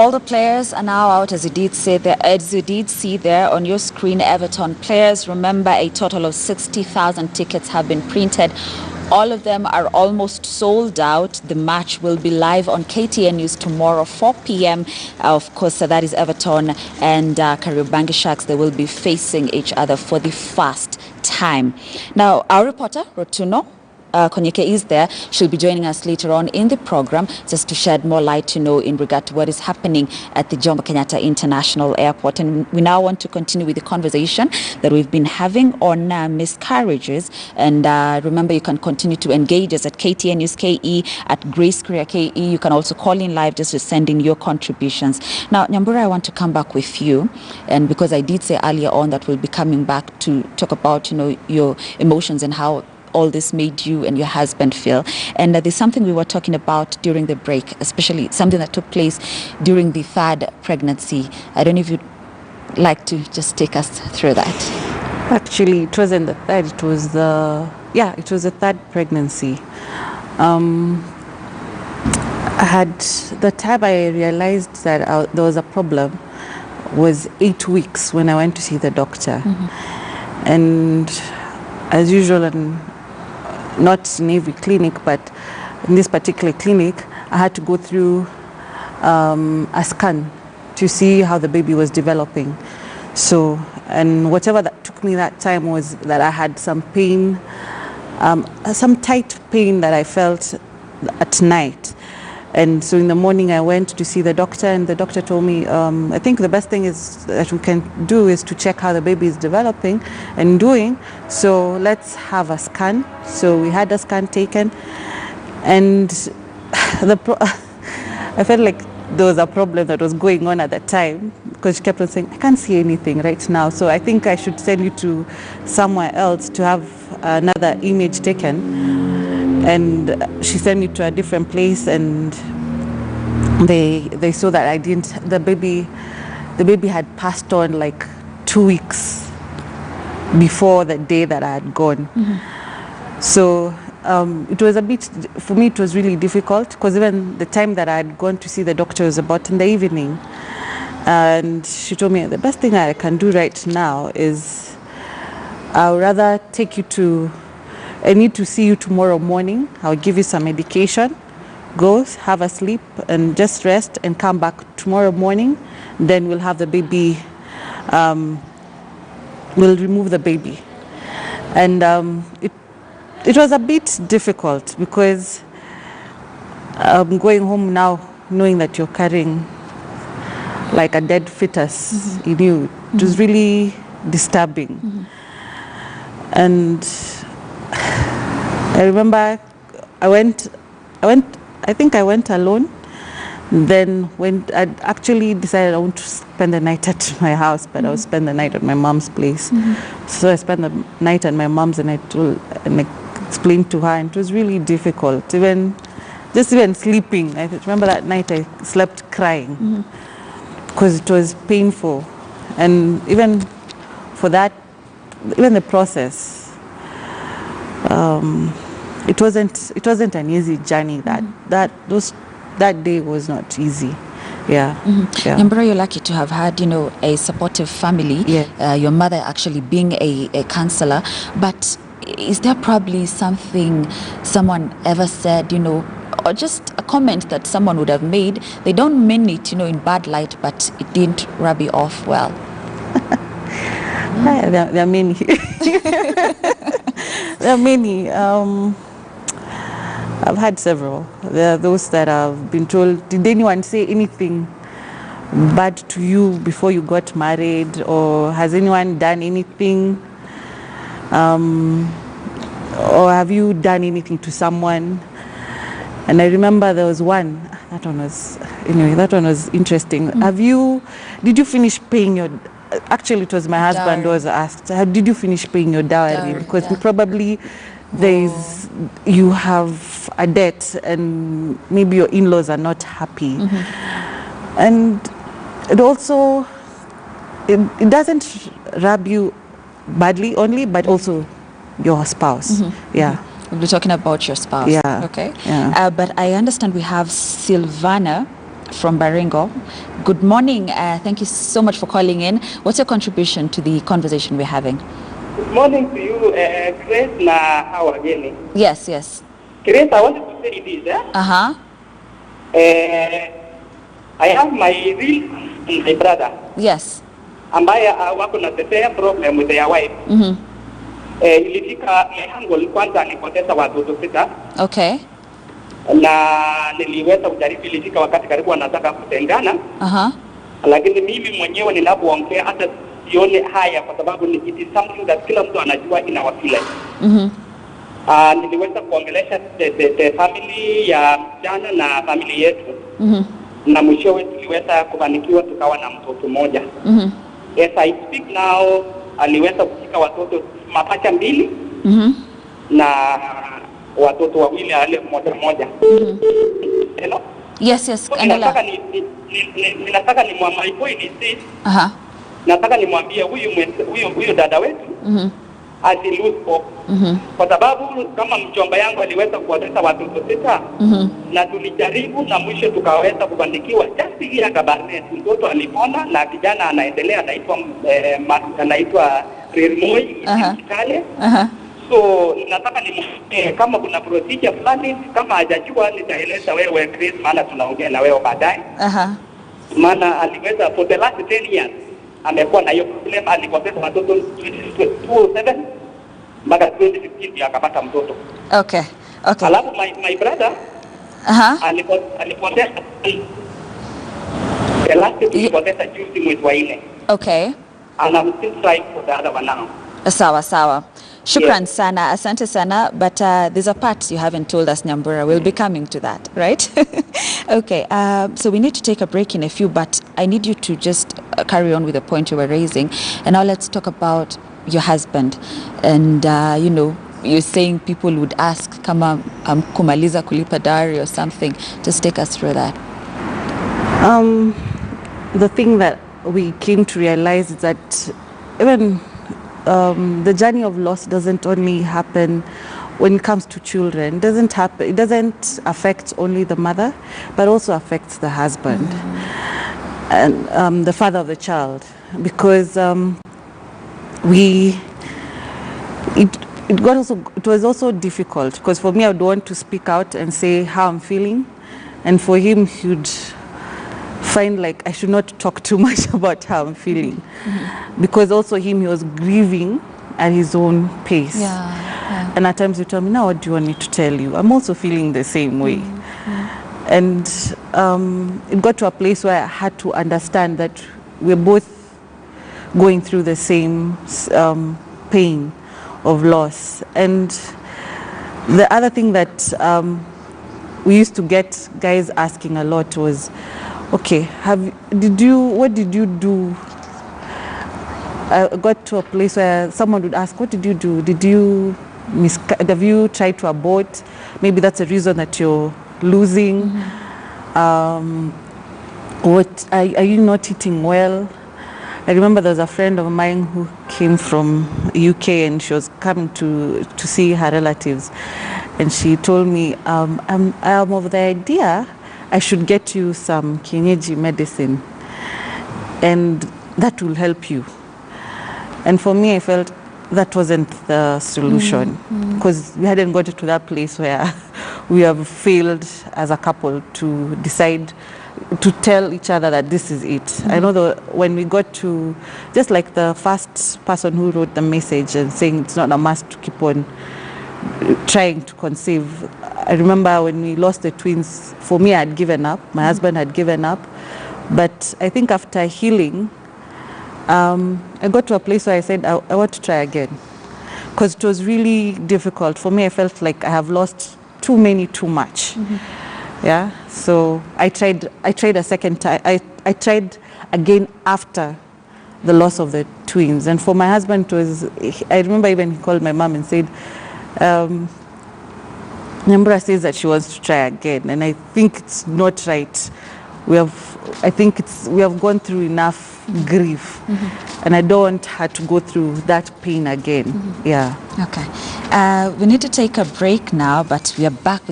All the players are now out, as you did see there on your screen. Everton players. Remember, a total of 60,000 tickets have been printed. All of them are almost sold out. The match will be live on KTN News tomorrow, 4 p.m. Of course, that is Everton and Kariobangi Sharks. They will be facing each other for the first time. Now, our reporter, Rotuno Konyeke, is there. She'll be joining us later on in the program just to shed more light, in regard to what is happening at the Jomo Kenyatta International Airport. And we now want to continue with the conversation that we've been having on miscarriages. And remember, you can continue to engage us at KTN News KE, at Grace Korea KE. You can also call in live just to send in your contributions. Now, Nyambura, I want to come back with you. And because I did say earlier on that we'll be coming back to talk about, your emotions and how all this made you and your husband feel. And there's something we were talking about during the break, especially something that took place during the third pregnancy. I don't know if you'd like to just take us through that. Actually, it wasn't the third, it was the third pregnancy. The time I realized that there was a problem was 8 weeks when I went to see the doctor. Mm-hmm. And as usual, not in every clinic, but in this particular clinic, I had to go through a scan to see how the baby was developing. So, and whatever that took me that time was that I had some pain, some tight pain that I felt at night. And so in the morning I went to see the doctor, and the doctor told me, I think the best thing is that we can do is to check how the baby is developing and doing. So let's have a scan. So we had a scan taken, and I felt like there was a problem that was going on at that time, because she kept on saying, I can't see anything right now. So I think I should send you to somewhere else to have another image taken. And she sent me to a different place, and they saw that the baby had passed on like 2 weeks before the day that I had gone. Mm-hmm. So it was for me it was really difficult, because even the time that I had gone to see the doctor was about in the evening. And she told me, the best thing I can do right now is I would rather take you to, I need to see you tomorrow morning. I'll give you some medication. Go, have a sleep, and just rest, and come back tomorrow morning. Then we'll have the baby, we'll remove the baby. And it was a bit difficult, because I'm going home now knowing that you're carrying like a dead fetus. Mm-hmm. in you. It was really disturbing. Mm-hmm. And I remember I think I went alone. Then when I actually decided I want to spend the night at my house, but I would spend the night at my mom's place. Mm-hmm. So I spent the night at my mom's, and I explained to her, and it was really difficult. Even sleeping. I remember that night I slept crying, because it was painful. And even for that, even the process, it wasn't an easy journey. That day was not easy. Yeah. Mm-hmm. Yeah. Nyambura, you're lucky to have had, a supportive family. Yeah. Your mother actually being a counselor. But is there probably something someone ever said, or just a comment that someone would have made? They don't mean it, in bad light, but it didn't rub you off well. There are many. There are many. I've had several. There are those that have been told, did anyone say anything bad to you before you got married? Or has anyone done anything? Or have you done anything to someone? And I remember there was one. That one was interesting. Mm. Did you finish paying your? Actually, it was my husband who was asked, did you finish paying your dowry? Because probably you have a debt, and maybe your in-laws are not happy. Mm-hmm. And it also, it doesn't rub you badly only, but also your spouse. Mm-hmm. Yeah. We'll be talking about your spouse. Yeah. Okay. Yeah. But I understand we have Silvana from Baringo. Good morning. Thank you so much for calling in. What's your contribution to the conversation we're having? Good morning to you, Grace na how again? Yes, yes. Grace, I wanted to say this. Uh-huh. I have my real my brother Yes. ambaye wako na the same problem with their wife. Mm-hmm. Ilifika my uncle kwanza alipoteza watoto 6 Okay. na niliweza kujaribu, ilifika wakati karibu anataka kutengana. Uh-huh. Lakini mimi mwenyewe ninapoongea hata sione haya, kwa sababu it is something that kila mtu anajua in our village. Mm-hmm. Niliweza kuongelesha the family ya msichana na family yetu. Mm-hmm. Na mwishowe tuliweza kufanikiwa tukawa na mtoto mmoja. Mm-hmm. As I speak now, aliweza kushika watoto mapacha 2. Mm-hmm. Na watoto wawili ale mmoja. Mm-hmm. Hello? Yes, yes. So, ninataka ni my point is this. Uh-huh. Nataka nimwambie huyu dada wetu asi lose hope. Mm-hmm. Kwa sababu kama mchomba yangu aliweza kuwatesa watoto 6. Mm-hmm. Na tulijaribu na mwisho tukaweza kufanikiwa. Just here Kabarnet mtoto alipona na kijana anaendelea, anaitwa Rirmoi Kale. Uh-huh. So nataka kama kuna procedure fulani kama hajajua nitaeleza wewe Chris, maana tunaongea na wewe baadaye. Uh-huh. Maana aliweza for the last 10 years amekuwa na hiyo problem, alipoteza watoto 2007 mpaka 2015 akapata mtoto. Okay. Okay. Alafu my brother alipoteza the last alipoteza juzi mwezi wa 4. Okay. And I'm still trying for the other one now. Sawa. Shukran sana, asante sana, but there's a part you haven't told us, Nyambura. We'll be coming to that, right? Okay, so we need to take a break in a few, but I need you to just carry on with the point you were raising. And now let's talk about your husband. And, you're saying people would ask, kama kumaliza kulipa dowry or something. Just take us through that. The thing that we came to realize is that even the journey of loss doesn't only happen when it comes to children. It doesn't affect only the mother, but also affects the husband and the father of the child, because it was also difficult, because for me I would want to speak out and say how I'm feeling, and for him he would find like I should not talk too much about how I'm feeling, because also he was grieving at his own pace. Yeah. And at times he told me, now what do you want me to tell you? I'm also feeling the same way. And it got to a place where I had to understand that we're both going through the same pain of loss. And the other thing that we used to get guys asking a lot was, okay, what did you do? I got to a place where someone would ask, what did you do? Have you tried to abort? Maybe that's a reason that you're losing. What are you not eating well? I remember there was a friend of mine who came from UK, and she was coming to see her relatives, and she told me, I'm of the idea I should get you some kienyeji medicine, and that will help you. And for me, I felt that wasn't the solution, because we hadn't got to that place where we have failed as a couple to decide to tell each other that this is it. I know when we got to, just like the first person who wrote the message and saying it's not a must to keep on trying to conceive. I remember when we lost the twins, for me I had given up, my husband had given up, but I think after healing, I got to a place where I said I want to try again, because it was really difficult for me. I felt like I have lost too much. Yeah, so I tried a second time. I tried again after the loss of the twins, and for my husband I remember even he called my mom and said, Nyambura says that she wants to try again, and I think it's not right. We have gone through enough grief, and I don't want her to go through that pain again. Yeah. Okay. We need to take a break now, but we are back with